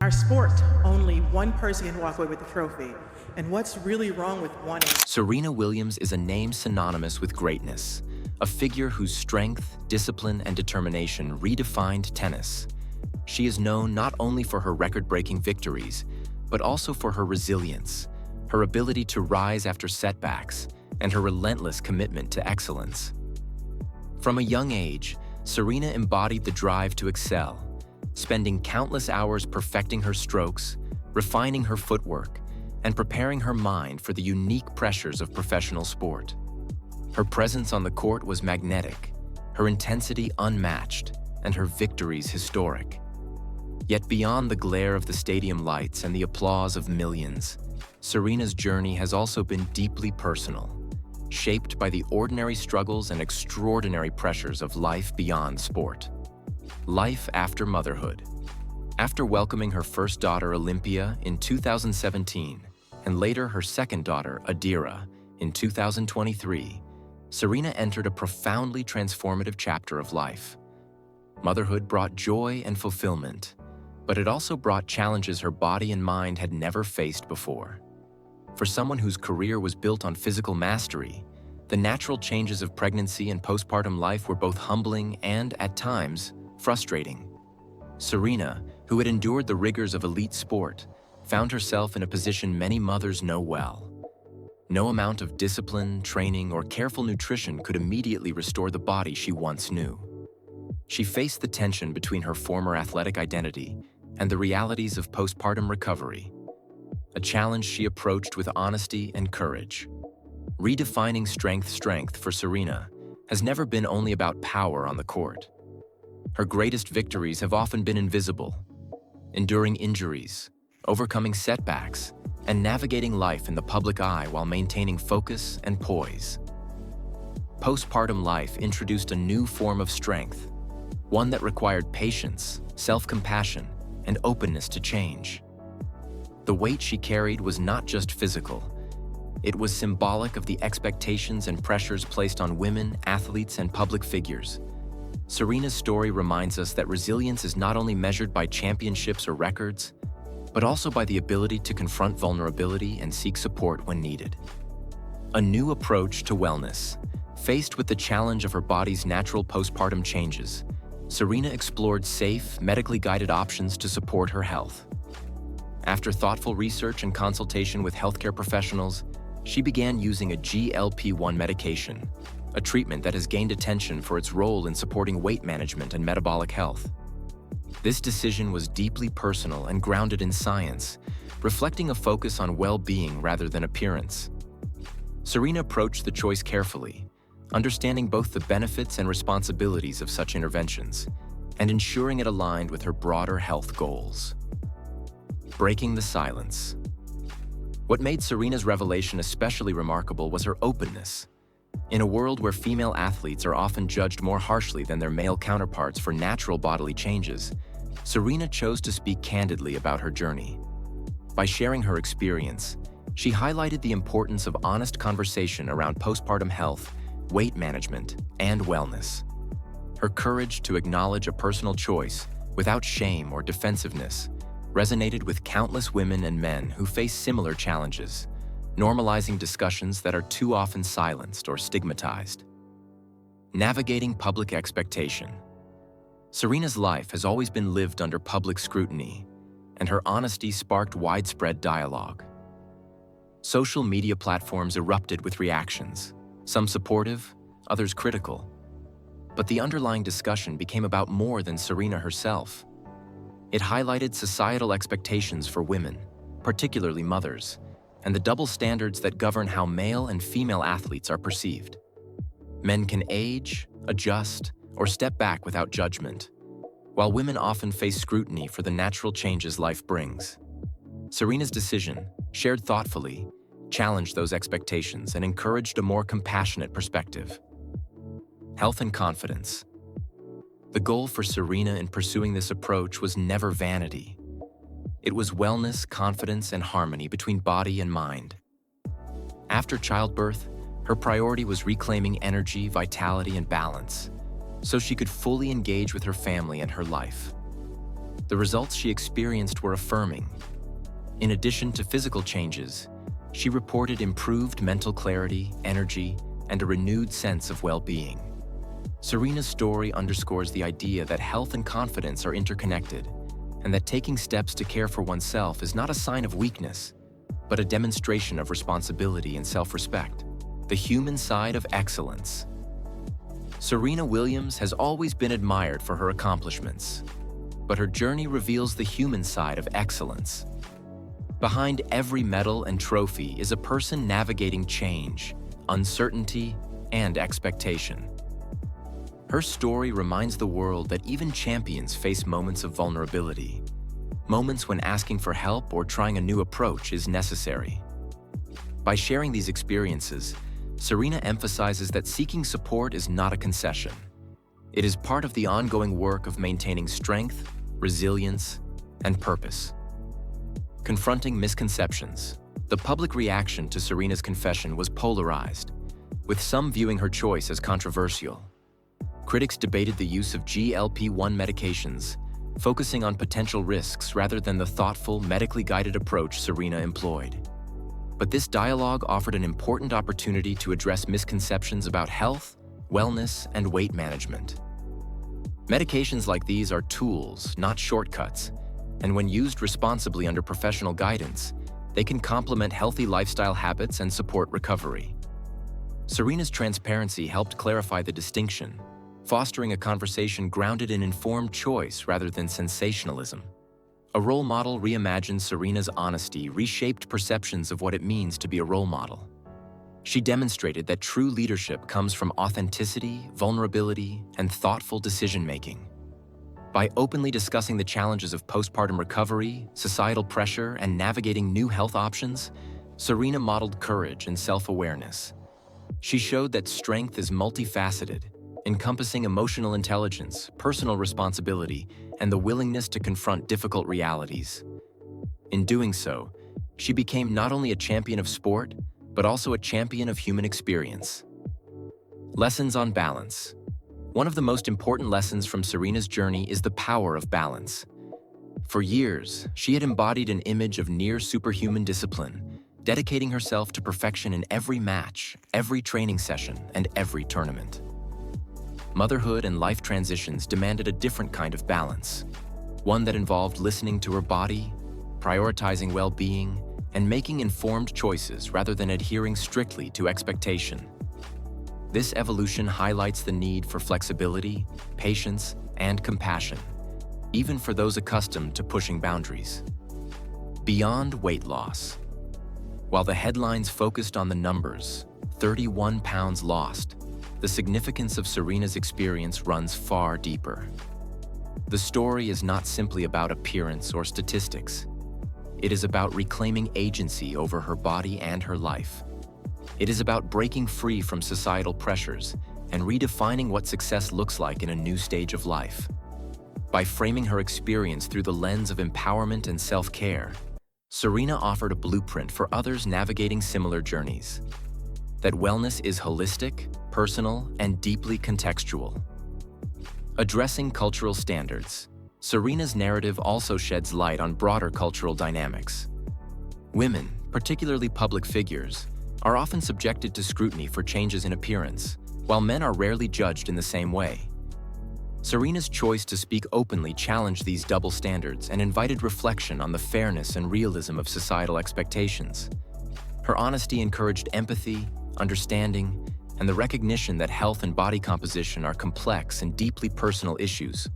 our sport, only one person can walk away with the trophy. And what's really wrong with wanting? Serena Williams is a name synonymous with greatness, a figure whose strength, discipline, and determination redefined tennis. She is known not only for her record-breaking victories, but also for her resilience, her ability to rise after setbacks, and her relentless commitment to excellence. From a young age, Serena embodied the drive to excel, spending countless hours perfecting her strokes, refining her footwork, and preparing her mind for the unique pressures of professional sport. Her presence on the court was magnetic, her intensity unmatched, and her victories historic. Yet beyond the glare of the stadium lights and the applause of millions, Serena's journey has also been deeply personal, shaped by the ordinary struggles and extraordinary pressures of life beyond sport. Life after motherhood. After welcoming her first daughter, Olympia, in 2017, and later her second daughter, Adira, in 2023, Serena entered a profoundly transformative chapter of life. Motherhood brought joy and fulfillment, but it also brought challenges her body and mind had never faced before. For someone whose career was built on physical mastery, the natural changes of pregnancy and postpartum life were both humbling and, at times, frustrating. Serena, who had endured the rigors of elite sport, found herself in a position many mothers know well. No amount of discipline, training, or careful nutrition could immediately restore the body she once knew. She faced the tension between her former athletic identity and the realities of postpartum recovery, a challenge she approached with honesty and courage. Redefining strength for Serena has never been only about power on the court. Her greatest victories have often been invisible, enduring injuries, overcoming setbacks, and navigating life in the public eye while maintaining focus and poise. Postpartum life introduced a new form of strength, one that required patience, self-compassion, and openness to change. The weight she carried was not just physical. It was symbolic of the expectations and pressures placed on women, athletes, and public figures. Serena's story reminds us that resilience is not only measured by championships or records, but also by the ability to confront vulnerability and seek support when needed. A new approach to wellness. Faced with the challenge of her body's natural postpartum changes, Serena explored safe, medically guided options to support her health. After thoughtful research and consultation with healthcare professionals, she began using a GLP-1 medication, a treatment that has gained attention for its role in supporting weight management and metabolic health. This decision was deeply personal and grounded in science, reflecting a focus on well-being rather than appearance. Serena approached the choice carefully, understanding both the benefits and responsibilities of such interventions, and ensuring it aligned with her broader health goals. Breaking the silence. What made Serena's revelation especially remarkable was her openness. In a world where female athletes are often judged more harshly than their male counterparts for natural bodily changes, Serena chose to speak candidly about her journey. By sharing her experience, she highlighted the importance of honest conversation around postpartum health, weight management, and wellness. Her courage to acknowledge a personal choice without shame or defensiveness resonated with countless women and men who face similar challenges, normalizing discussions that are too often silenced or stigmatized. Navigating public expectation. Serena's life has always been lived under public scrutiny, and her honesty sparked widespread dialogue. Social media platforms erupted with reactions, some supportive, others critical. But the underlying discussion became about more than Serena herself. It highlighted societal expectations for women, particularly mothers, and the double standards that govern how male and female athletes are perceived. Men can age, adjust, or step back without judgment, while women often face scrutiny for the natural changes life brings. Serena's decision, shared thoughtfully, challenged those expectations and encouraged a more compassionate perspective. Health and confidence. The goal for Serena in pursuing this approach was never vanity. It was wellness, confidence, and harmony between body and mind. After childbirth, her priority was reclaiming energy, vitality, and balance, so she could fully engage with her family and her life. The results she experienced were affirming. In addition to physical changes, she reported improved mental clarity, energy, and a renewed sense of well-being. Serena's story underscores the idea that health and confidence are interconnected, and that taking steps to care for oneself is not a sign of weakness, but a demonstration of responsibility and self-respect, the human side of excellence. Serena Williams has always been admired for her accomplishments, but her journey reveals the human side of excellence. Behind every medal and trophy is a person navigating change, uncertainty, and expectation. Her story reminds the world that even champions face moments of vulnerability, moments when asking for help or trying a new approach is necessary. By sharing these experiences, Serena emphasizes that seeking support is not a concession. It is part of the ongoing work of maintaining strength, resilience, and purpose. Confronting misconceptions. The public reaction to Serena's confession was polarized, with some viewing her choice as controversial. Critics debated the use of GLP-1 medications, focusing on potential risks rather than the thoughtful, medically guided approach Serena employed. But this dialogue offered an important opportunity to address misconceptions about health, wellness, and weight management. Medications like these are tools, not shortcuts, and when used responsibly under professional guidance, they can complement healthy lifestyle habits and support recovery. Serena's transparency helped clarify the distinction, fostering a conversation grounded in informed choice rather than sensationalism. A role model reimagined Serena's honesty, reshaped perceptions of what it means to be a role model. She demonstrated that true leadership comes from authenticity, vulnerability, and thoughtful decision-making. By openly discussing the challenges of postpartum recovery, societal pressure, and navigating new health options, Serena modeled courage and self-awareness. She showed that strength is multifaceted, encompassing emotional intelligence, personal responsibility, and the willingness to confront difficult realities. In doing so, she became not only a champion of sport, but also a champion of human experience. Lessons on balance. One of the most important lessons from Serena's journey is the power of balance. For years, she had embodied an image of near superhuman discipline, dedicating herself to perfection in every match, every training session, and every tournament. Motherhood and life transitions demanded a different kind of balance, one that involved listening to her body, prioritizing well-being, and making informed choices rather than adhering strictly to expectation. This evolution highlights the need for flexibility, patience, and compassion, even for those accustomed to pushing boundaries. Beyond weight loss. While the headlines focused on the numbers, 31 pounds lost, the significance of Serena's experience runs far deeper. The story is not simply about appearance or statistics. It is about reclaiming agency over her body and her life. It is about breaking free from societal pressures and redefining what success looks like in a new stage of life. By framing her experience through the lens of empowerment and self-care, Serena offered a blueprint for others navigating similar journeys. That wellness is holistic, personal, and deeply contextual. Addressing cultural standards. Serena's narrative also sheds light on broader cultural dynamics. Women, particularly public figures, are often subjected to scrutiny for changes in appearance, while men are rarely judged in the same way. Serena's choice to speak openly challenged these double standards and invited reflection on the fairness and realism of societal expectations. Her honesty encouraged empathy, understanding, and the recognition that health and body composition are complex and deeply personal issues,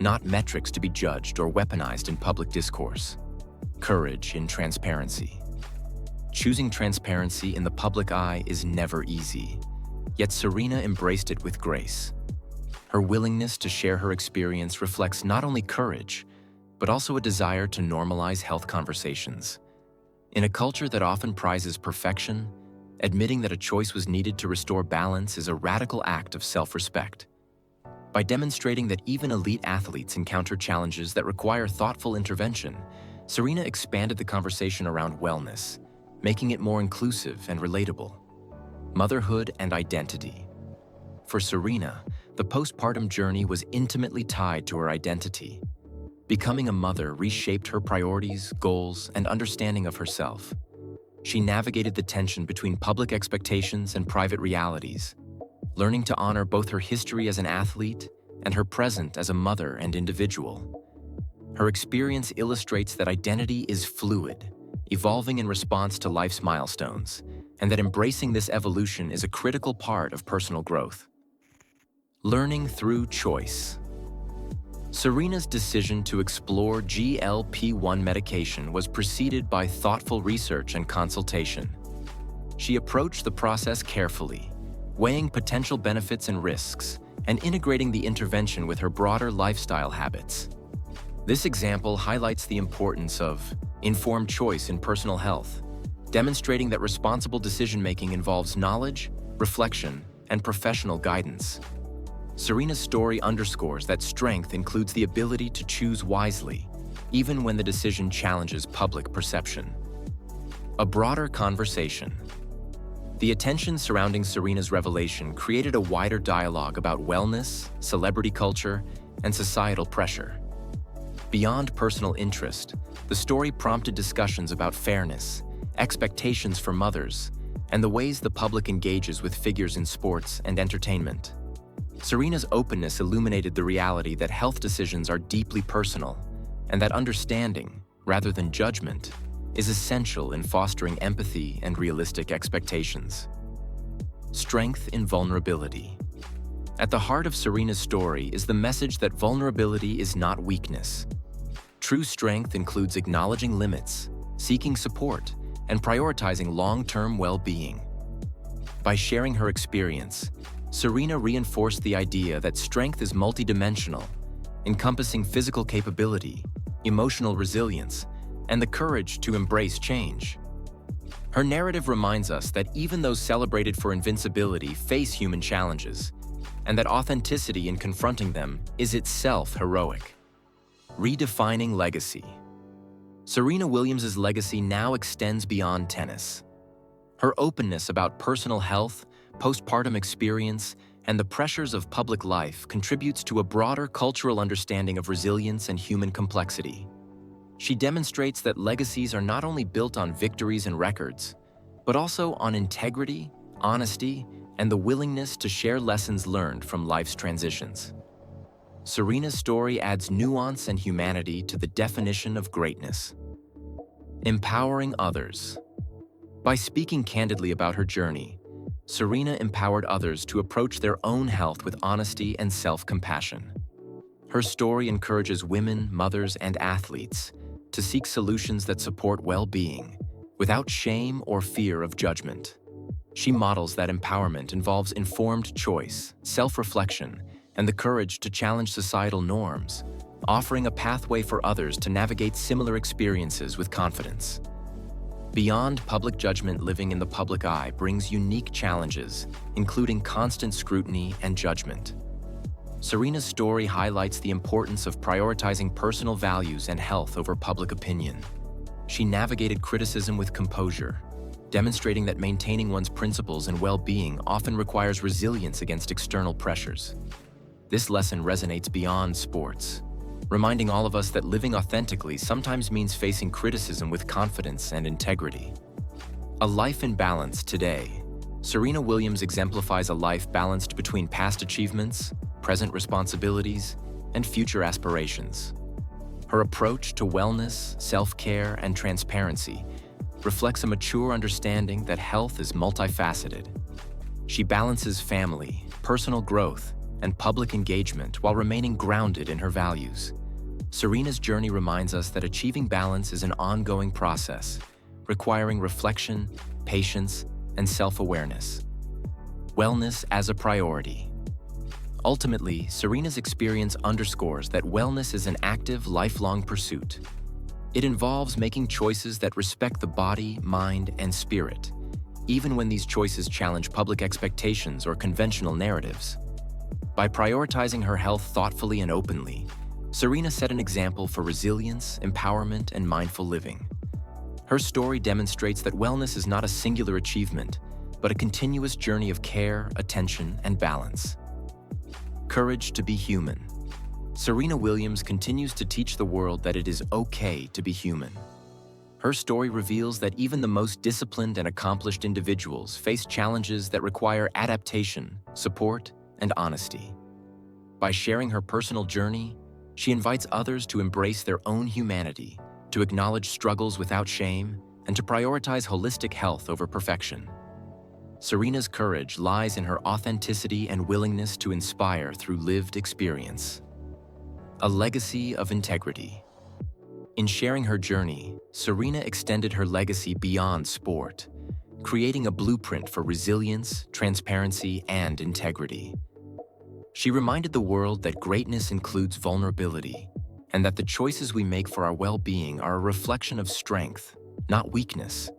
not metrics to be judged or weaponized in public discourse. Courage in transparency. Choosing transparency in the public eye is never easy, yet Serena embraced it with grace. Her willingness to share her experience reflects not only courage, but also a desire to normalize health conversations. In a culture that often prizes perfection, admitting that a choice was needed to restore balance is a radical act of self-respect. By demonstrating that even elite athletes encounter challenges that require thoughtful intervention, Serena expanded the conversation around wellness, making it more inclusive and relatable. Motherhood and identity. For Serena, the postpartum journey was intimately tied to her identity. Becoming a mother reshaped her priorities, goals, and understanding of herself. She navigated the tension between public expectations and private realities, learning to honor both her history as an athlete and her present as a mother and individual. Her experience illustrates that identity is fluid, evolving in response to life's milestones, and that embracing this evolution is a critical part of personal growth. Learning through choice. Serena's decision to explore GLP-1 medication was preceded by thoughtful research and consultation. She approached the process carefully, weighing potential benefits and risks, and integrating the intervention with her broader lifestyle habits. This example highlights the importance of informed choice in personal health, demonstrating that responsible decision-making involves knowledge, reflection, and professional guidance. Serena's story underscores that strength includes the ability to choose wisely, even when the decision challenges public perception. A broader conversation. The attention surrounding Serena's revelation created a wider dialogue about wellness, celebrity culture, and societal pressure. Beyond personal interest, the story prompted discussions about fairness, expectations for mothers, and the ways the public engages with figures in sports and entertainment. Serena's openness illuminated the reality that health decisions are deeply personal, and that understanding, rather than judgment, is essential in fostering empathy and realistic expectations. Strength in vulnerability. At the heart of Serena's story is the message that vulnerability is not weakness. True strength includes acknowledging limits, seeking support, and prioritizing long-term well-being. By sharing her experience, Serena reinforced the idea that strength is multidimensional, encompassing physical capability, emotional resilience, and the courage to embrace change. Her narrative reminds us that even those celebrated for invincibility face human challenges, and that authenticity in confronting them is itself heroic. Redefining legacy. Serena Williams' legacy now extends beyond tennis. Her openness about personal health, postpartum experience, and the pressures of public life contributes to a broader cultural understanding of resilience and human complexity. She demonstrates that legacies are not only built on victories and records, but also on integrity, honesty, and the willingness to share lessons learned from life's transitions. Serena's story adds nuance and humanity to the definition of greatness. Empowering others. By speaking candidly about her journey, Serena empowered others to approach their own health with honesty and self-compassion. Her story encourages women, mothers, and athletes to seek solutions that support well-being, without shame or fear of judgment. She models that empowerment involves informed choice, self-reflection, and the courage to challenge societal norms, offering a pathway for others to navigate similar experiences with confidence. Beyond public judgment, living in the public eye brings unique challenges, including constant scrutiny and judgment. Serena's story highlights the importance of prioritizing personal values and health over public opinion. She navigated criticism with composure, demonstrating that maintaining one's principles and well-being often requires resilience against external pressures. This lesson resonates beyond sports, reminding all of us that living authentically sometimes means facing criticism with confidence and integrity. A life in balance today. Serena Williams exemplifies a life balanced between past achievements, present responsibilities, and future aspirations. Her approach to wellness, self-care, and transparency reflects a mature understanding that health is multifaceted. She balances family, personal growth, and public engagement while remaining grounded in her values. Serena's journey reminds us that achieving balance is an ongoing process, requiring reflection, patience, and self-awareness. Wellness as a priority. Ultimately, Serena's experience underscores that wellness is an active, lifelong pursuit. It involves making choices that respect the body, mind, and spirit, even when these choices challenge public expectations or conventional narratives. By prioritizing her health thoughtfully and openly, Serena set an example for resilience, empowerment, and mindful living. Her story demonstrates that wellness is not a singular achievement, but a continuous journey of care, attention, and balance. Courage to be human. Serena Williams continues to teach the world that it is okay to be human. Her story reveals that even the most disciplined and accomplished individuals face challenges that require adaptation, support, and honesty. By sharing her personal journey, she invites others to embrace their own humanity, to acknowledge struggles without shame, and to prioritize holistic health over perfection. Serena's courage lies in her authenticity and willingness to inspire through lived experience. A legacy of integrity. In sharing her journey, Serena extended her legacy beyond sport, creating a blueprint for resilience, transparency, and integrity. She reminded the world that greatness includes vulnerability, and that the choices we make for our well-being are a reflection of strength, not weakness.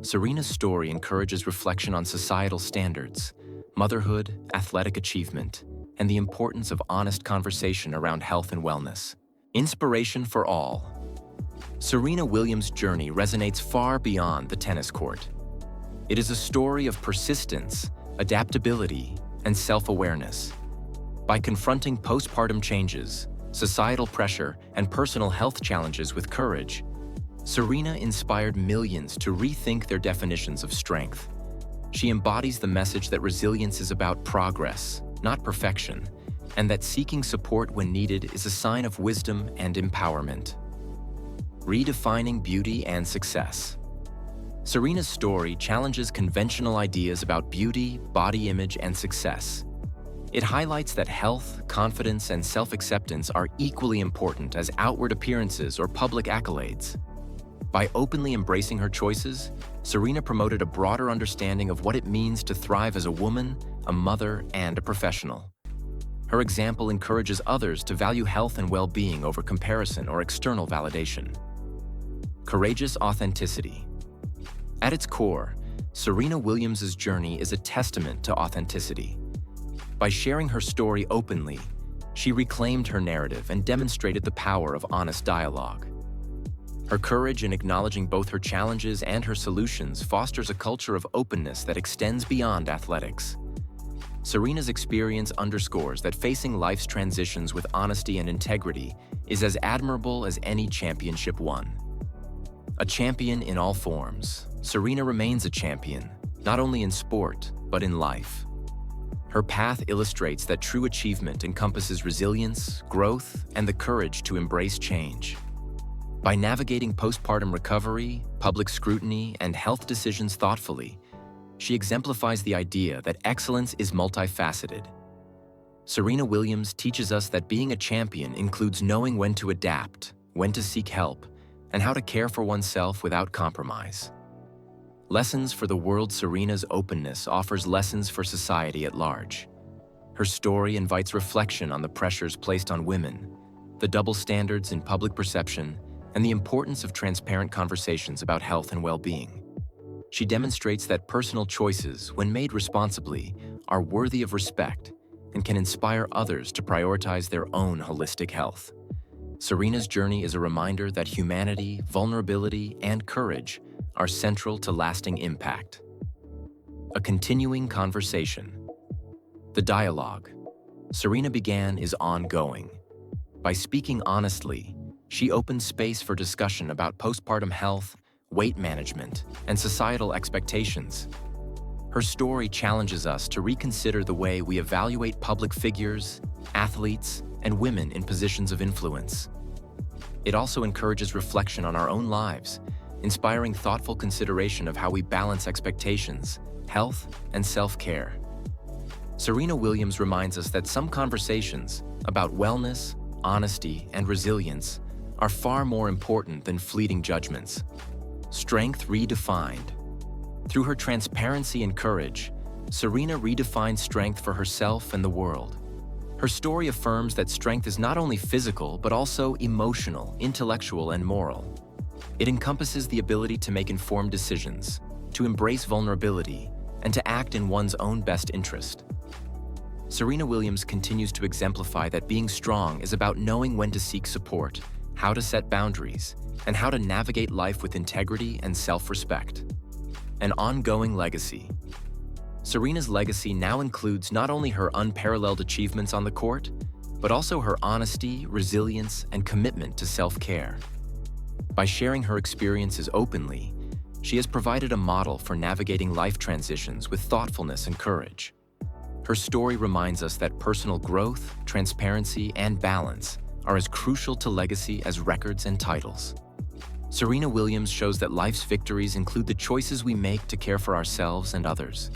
Serena's story encourages reflection on societal standards, motherhood, athletic achievement, and the importance of honest conversation around health and wellness. Inspiration for all. Serena Williams' journey resonates far beyond the tennis court. It is a story of persistence, adaptability, and self-awareness. By confronting postpartum changes, societal pressure, and personal health challenges with courage, Serena inspired millions to rethink their definitions of strength. She embodies the message that resilience is about progress, not perfection, and that seeking support when needed is a sign of wisdom and empowerment. Redefining beauty and success. Serena's story challenges conventional ideas about beauty, body image, and success. It highlights that health, confidence, and self-acceptance are equally important as outward appearances or public accolades. By openly embracing her choices, Serena promoted a broader understanding of what it means to thrive as a woman, a mother, and a professional. Her example encourages others to value health and well-being over comparison or external validation. Courageous authenticity. At its core, Serena Williams' journey is a testament to authenticity. By sharing her story openly, she reclaimed her narrative and demonstrated the power of honest dialogue. Her courage in acknowledging both her challenges and her solutions fosters a culture of openness that extends beyond athletics. Serena's experience underscores that facing life's transitions with honesty and integrity is as admirable as any championship won. A champion in all forms, Serena remains a champion, not only in sport, but in life. Her path illustrates that true achievement encompasses resilience, growth, and the courage to embrace change. By navigating postpartum recovery, public scrutiny, and health decisions thoughtfully, she exemplifies the idea that excellence is multifaceted. Serena Williams teaches us that being a champion includes knowing when to adapt, when to seek help, and how to care for oneself without compromise. Lessons for the world. Serena's openness offers lessons for society at large. Her story invites reflection on the pressures placed on women, the double standards in public perception, and the importance of transparent conversations about health and well-being. She demonstrates that personal choices, when made responsibly, are worthy of respect and can inspire others to prioritize their own holistic health. Serena's journey is a reminder that humanity, vulnerability, and courage are central to lasting impact. A continuing conversation. The dialogue Serena began is ongoing. By speaking honestly, she opened space for discussion about postpartum health, weight management, and societal expectations. Her story challenges us to reconsider the way we evaluate public figures, athletes, and women in positions of influence. It also encourages reflection on our own lives, inspiring thoughtful consideration of how we balance expectations, health, and self-care. Serena Williams reminds us that some conversations about wellness, honesty, and resilience are far more important than fleeting judgments. Strength redefined. Through her transparency and courage, Serena redefines strength for herself and the world. Her story affirms that strength is not only physical, but also emotional, intellectual, and moral. It encompasses the ability to make informed decisions, to embrace vulnerability, and to act in one's own best interest. Serena Williams continues to exemplify that being strong is about knowing when to seek support, how to set boundaries, and how to navigate life with integrity and self-respect. An ongoing legacy. Serena's legacy now includes not only her unparalleled achievements on the court, but also her honesty, resilience, and commitment to self-care. By sharing her experiences openly, she has provided a model for navigating life transitions with thoughtfulness and courage. Her story reminds us that personal growth, transparency, and balance are as crucial to legacy as records and titles. Serena Williams shows that life's victories include the choices we make to care for ourselves and others.